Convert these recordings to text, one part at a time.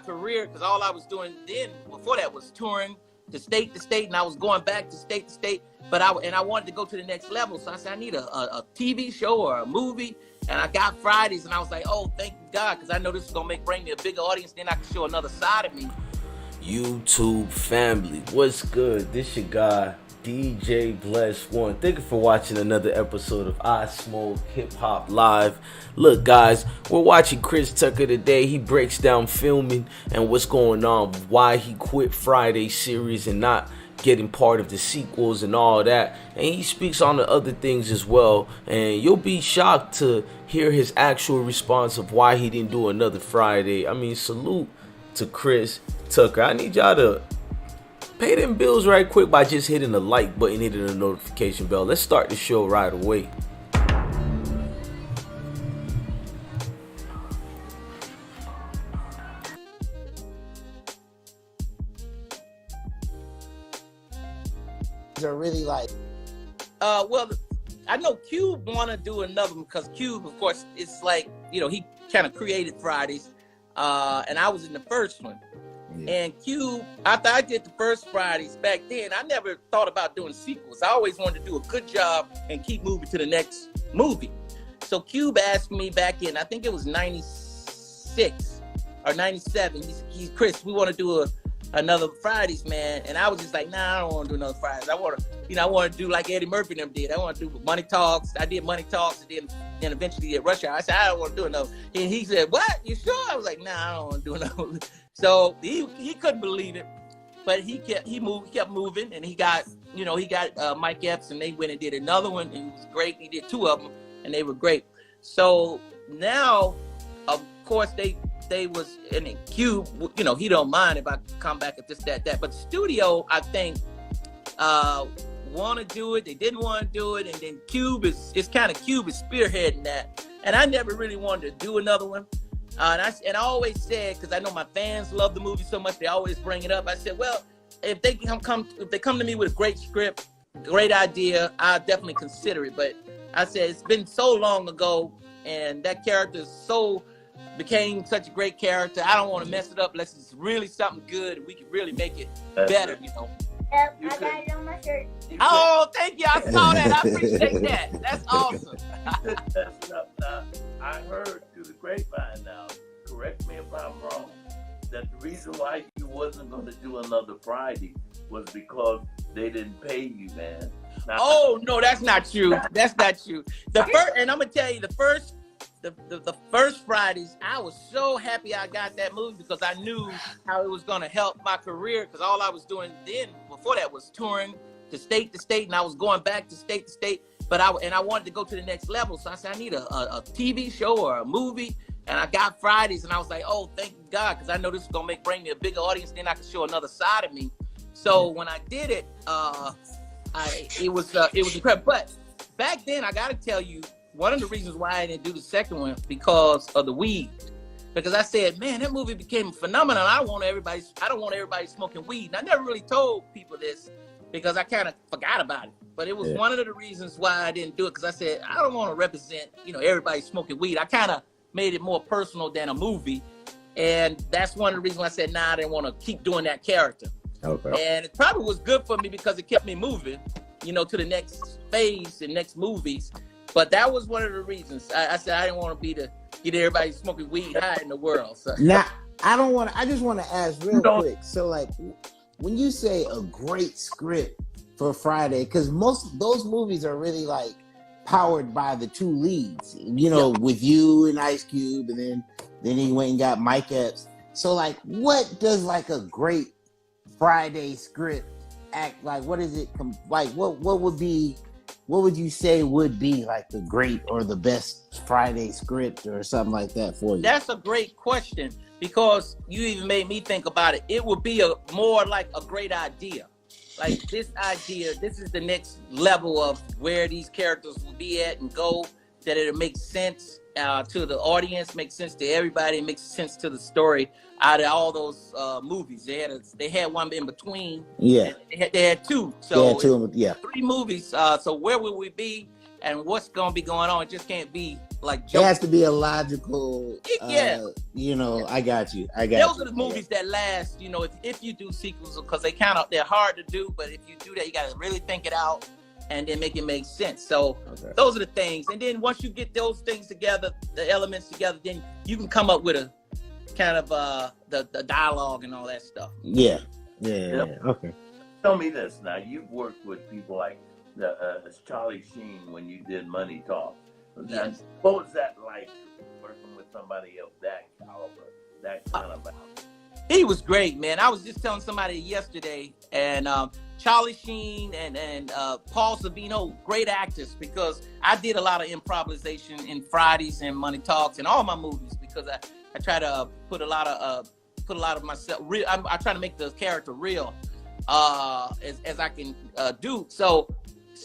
career because all I was doing then before that was touring to state, and I was going back to state. But I wanted to go to the next level, so I said I need a TV show or a movie, and I got Fridays, and I was like, oh, thank God, because I know this is gonna bring me a bigger audience. Then I can show another side of me. YouTube family, what's good? This your guy DJ Bless One. Thank you for watching another episode of I Smoke Hip Hop Live. Look, guys, we're watching Chris Tucker today. He breaks down filming and what's going on, why he quit Friday series and not getting part of the sequels and all that. And he speaks on the other things as well. And you'll be shocked to hear his actual response of why he didn't do another Friday. I mean, salute to Chris Tucker. I need y'all to pay them bills right quick by just hitting the like button, hitting the notification bell. Let's start the show right away. Are really like well, I know Cube want to do another one because Cube, of course, it's like, you know, he kind of created Fridays, and I was in the first one. And Cube, after I did the first Fridays back then, I never thought about doing sequels. I always wanted to do a good job and keep moving to the next movie. So Cube asked me back in, I think it was 96 or 97. He's Chris, we want to do another Fridays, man. And I was just like, nah, I don't want to do another Fridays. I want to do like Eddie Murphy and them did. I want to do Money Talks. I did Money Talks and then eventually did Rush Hour. I said, I don't want to do another. And he said, what? You sure? I was like, nah, I don't want to do another. So he couldn't believe it, but he kept moving, and he got Mike Epps, and they went and did another one, and it was great. He did two of them, and they were great. So now, of course, they was in the Cube. You know, he don't mind if I come back at this, that. But the studio, I think, want to do it. They didn't want to do it, and then Cube is spearheading that. And I never really wanted to do another one. And I always said, because I know my fans love the movie so much, they always bring it up. I said, well, if they come to me with a great script, great idea, I'll definitely consider it. But I said it's been so long ago, and that character became such a great character. I don't want to mess it up unless it's really something good and we can really make it better, you know. I got it on my shirt. Oh, thank you. I saw that. I appreciate that. That's awesome. That's enough now. I heard through the grapevine now, correct me if I'm wrong, that the reason why you wasn't going to do another Friday was because they didn't pay you, man. Now, oh, no, that's not true. That's not true. And I'm going to tell you, the first Fridays, I was so happy I got that movie because I knew how it was going to help my career, because all I was doing then before that was touring to state, and I was going back to state. But I wanted to go to the next level, so I said I need a TV show or a movie, and I got Fridays, and I was like, oh, thank God, because I know this is gonna bring me a bigger audience. Then I can show another side of me. So when I did it, it was incredible. But back then, I got to tell you, one of the reasons why I didn't do the second one because of the weed. Because I said, man, that movie became a phenomenon. I don't want everybody smoking weed. And I never really told people this because I kind of forgot about it. But it was one of the reasons why I didn't do it, because I said, I don't want to represent, everybody smoking weed. I kind of made it more personal than a movie. And that's one of the reasons why I said, nah, I didn't want to keep doing that character. Okay. And it probably was good for me because it kept me moving, to the next phase and next movies. But that was one of the reasons. I said I didn't want to be the get everybody smoking weed high in the world. So. Now, I just want to ask real quick. So, like, when you say a great script for Friday, because most those movies are really like powered by the two leads, with you and Ice Cube, and then he went and got Mike Epps. So, like, what does like a great Friday script act like? What is it like? What would you say would be like the great or the best Friday script or something like that for you? That's a great question, because you even made me think about it. It would be more like a great idea. Like this idea, this is the next level of where these characters will be at and go, that it'll make sense to the audience, makes sense to everybody, makes sense to the story out of all those movies. They had one in between. Yeah. They had two. So three movies. So where will we be? and what's going to be going on. It just can't be like It jokes. has to be a logical. Yeah. I got you. Those are the movies that last. If you do sequels, because they're hard to do, but if you do that, you got to really think it out and then make it make sense. So those are the things. And then once you get those things together, the elements together, then you can come up with a kind of the dialogue and all that stuff. Yeah. Okay. Tell me this now. You've worked with people like Charlie Sheen when you did Money Talk. Yes. What was that like working with somebody of that caliber, that kind of? He was great, man. I was just telling somebody yesterday, and Charlie Sheen and Paul Savino, great actors, because I did a lot of improvisation in Fridays and Money Talks and all my movies, because I try to put a lot of myself real. I try to make the character real as I can do. So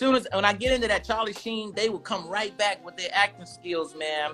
when I get into that Charlie Sheen, they will come right back with their acting skills, man.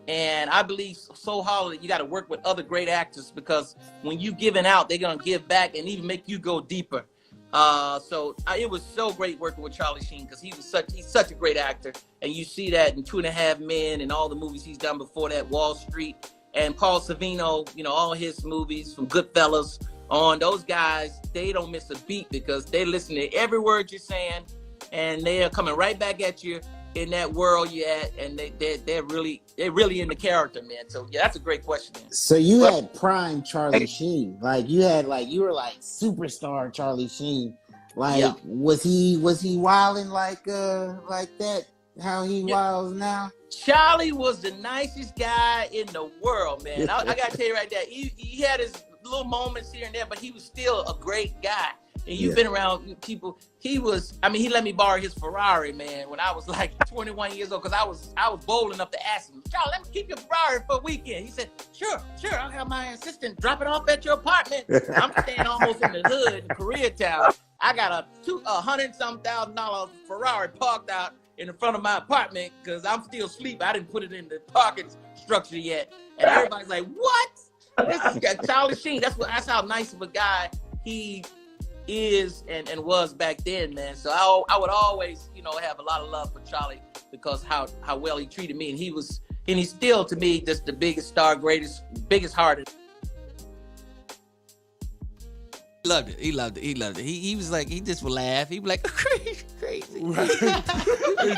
And I believe so hard that you got to work with other great actors, because when you giving out, they're gonna give back and even make you go deeper. It was so great working with Charlie Sheen, because he's such a great actor, and you see that in 2.5 Men and all the movies he's done before that, Wall Street. And Paul Savino, all his movies from Goodfellas on, those guys, they don't miss a beat, because they listen to every word you're saying, and they are coming right back at you in that world you're at, and they're really in the character, man. So yeah, that's a great question, man. So you had prime Charlie Sheen, you were like superstar Charlie Sheen. Was he wilding like that? How he wilds now? Charlie was the nicest guy in the world, man. I gotta tell you right there, he had his little moments here and there, but he was still a great guy. And you've been around people. He let me borrow his Ferrari, man, when I was like 21 years old, because I was bold enough to ask him, Charlie, let me keep your Ferrari for a weekend. He said, sure, I'll have my assistant drop it off at your apartment. I'm staying almost in the hood in Koreatown. I got a $100,000 Ferrari parked out in the front of my apartment, because I'm still asleep. I didn't put it in the parking structure yet. And everybody's like, what? This is Charlie Sheen. That's how nice of a guy he is and was back then, man. So I would always, have a lot of love for Charlie, because how well he treated me. And he's still, to me, just the biggest star, biggest hearted. He loved it. He was like, he just would laugh. He'd be like, crazy. Right.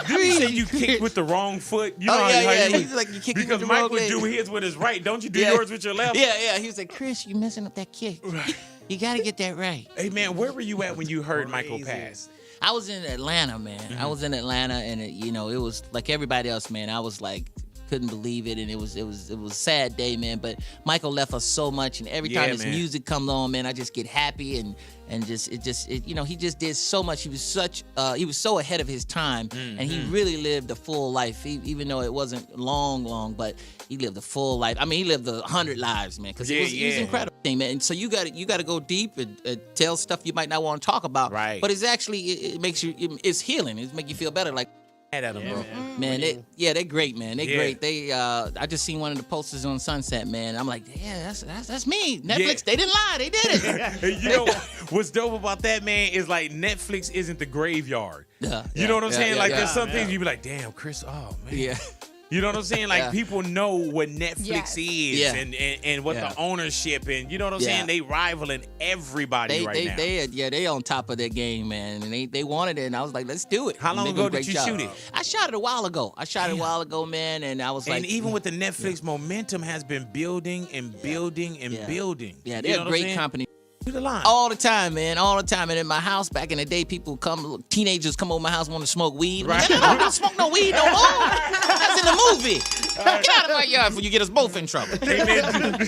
You say you kicked with the wrong foot. You know how he's like, you kicked with the because Mike wrong would leg. do his with his right. Don't you do yours with your left? Yeah. He was like, Chris, you messing up that kick. Right. You got to get that right. Hey, man, where were you at when you heard Michael pass? I was in Atlanta, man. Mm-hmm. I was in Atlanta, and it was like everybody else, man. I was like, couldn't believe it, and it was a sad day, man. But Michael left us so much, and every time his music comes on, man, I just get happy and he just did so much. He was so ahead of his time, and he really lived a full life, even though it wasn't long, but he lived a full life. I mean, he lived 100 lives, man, because he was incredible, man. And so you got to go deep and tell stuff you might not want to talk about, right? But it's actually it makes you, it's healing. It makes you feel better, like. Man, they're great, man. They're great. I just seen one of the posters on Sunset, man. I'm like, yeah, that's me. Netflix, they didn't lie, they did it. What's dope about that, man, is like Netflix isn't the graveyard. You know what I'm saying? There's some things you be like, damn, Chris, oh man. Yeah. You know what I'm saying? Like, people know what Netflix is and what the ownership, and you know what I'm saying? They rivaling everybody now. They on top of their game, man. And they wanted it, and I was like, let's do it. How long ago did you shoot it? I shot it a while ago. man, and I was like... And even with the Netflix, momentum has been building and building and building. Yeah, they're a great company. To the line. All the time, man. All the time. And in my house back in the day, teenagers come over my house want to smoke weed. Right. I don't smoke no weed no more. That's in the movie. Get out of my yard before you get us both in trouble. Hey, man,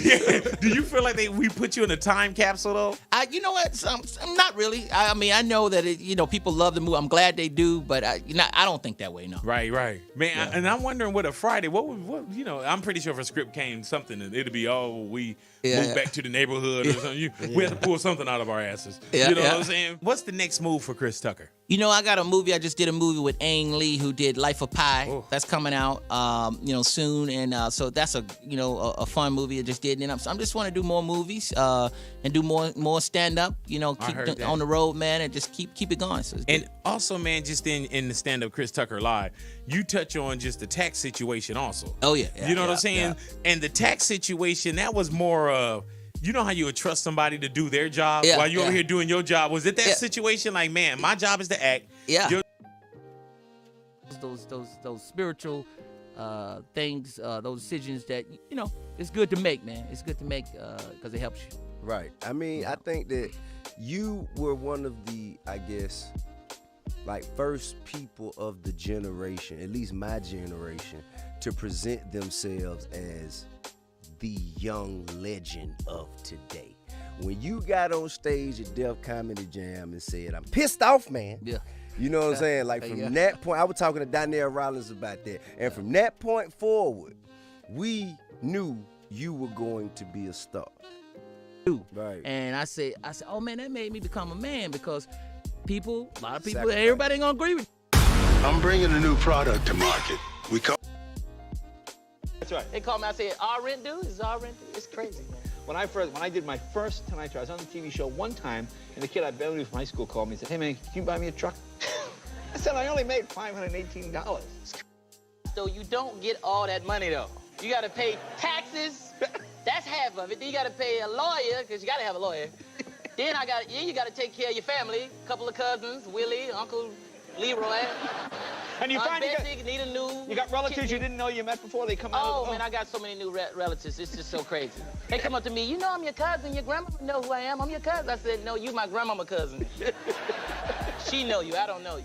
do you feel like we put you in a time capsule, though? You know what? Not really. I mean, I know that people love the movie. I'm glad they do, but I don't think that way, no. Right. Man, and I'm wondering what a Friday, I'm pretty sure if a script came, it'd be, we move back to the neighborhood or something. We have to pull something out of our asses. You know what I'm saying? What's the next move for Chris Tucker? You know, I got a movie. I just did a movie with Ang Lee, who did Life of Pi. Oh. That's coming out, soon, and so that's a fun movie I just did. And I'm just want to do more movies, and do more stand up. You know, keep on the road, man, and just keep it going. So and also, man, just in the stand up Chris Tucker Live, you touch on just the tax situation also. Oh yeah, you know what I'm saying? Yeah. And the tax situation, that was more of. You know how you would trust somebody to do their job while you're over here doing your job? Was it that situation like, man, my job is to act? Yeah. Those spiritual things, those decisions that, it's good to make, man. It's good to make because it helps you. Right. I mean, I think that you were one of the, I guess, like first people of the generation, at least my generation, to present themselves as the young legend of today. When you got on stage at Def Comedy Jam and said, I'm pissed off, man. Yeah. You know what I'm saying? Like from that point, I was talking to Donnell Rollins about that. And from that point forward, we knew you were going to be a star. Right. And I said, oh man, that made me become a man because a lot of people, everybody ain't gonna agree with you. I'm bringing a new product to market. That's right. They called me. I said, "Our rent due? Is our rent due?" It's crazy, man. When I did my first Tonight Show, I was on the TV show one time, and the kid I barely knew from high school called me and said, "Hey man, can you buy me a truck?" I said, "I only made $518." So you don't get all that money though. You got to pay taxes. That's half of it. Then you got to pay a lawyer because you got to have a lawyer. Then you got to take care of your family. A couple of cousins, Willie, Uncle Leroy. And you find you got relatives you didn't know you met before they come out. Oh man, I got so many new relatives. It's just so crazy. They come up to me, I'm your cousin. Your grandma know who I am. I'm your cousin. I said, no, you my grandmama cousin. She know you. I don't know you.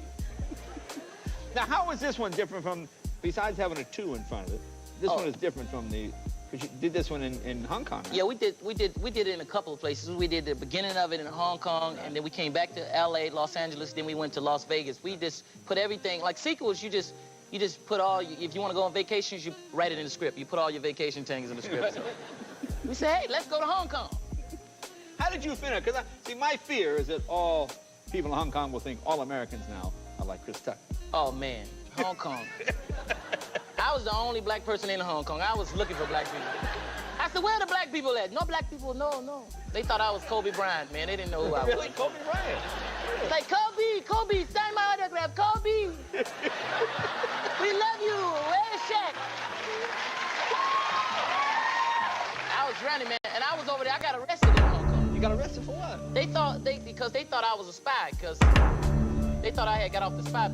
Now, how is this one different from? Besides having a 2 in front of it, this one is different from the. Because you did this one in Hong Kong. Right? Yeah, we did it in a couple of places. We did the beginning of it in Hong Kong, and then we came back to L.A., Los Angeles. Then we went to Las Vegas. We just put everything like sequels. You just put all. If you want to go on vacations, you write it in the script. You put all your vacation things in the script. So we say, hey, let's go to Hong Kong. How did you finish? Because my fear is that all people in Hong Kong will think all Americans now are like Chris Tucker. Oh man, Hong Kong. I was the only black person in Hong Kong. I was looking for black people. I said, where are the black people at? No black people, no. They thought I was Kobe Bryant, man. They didn't know who I was. Really? Kobe Bryant? It's like, Kobe, sign my autograph, Kobe. We love you. Where's Shaq? I was running, man, and I was over there. I got arrested in Hong Kong. You got arrested for what? Because they thought I was a spy, because they thought I had got off the spy.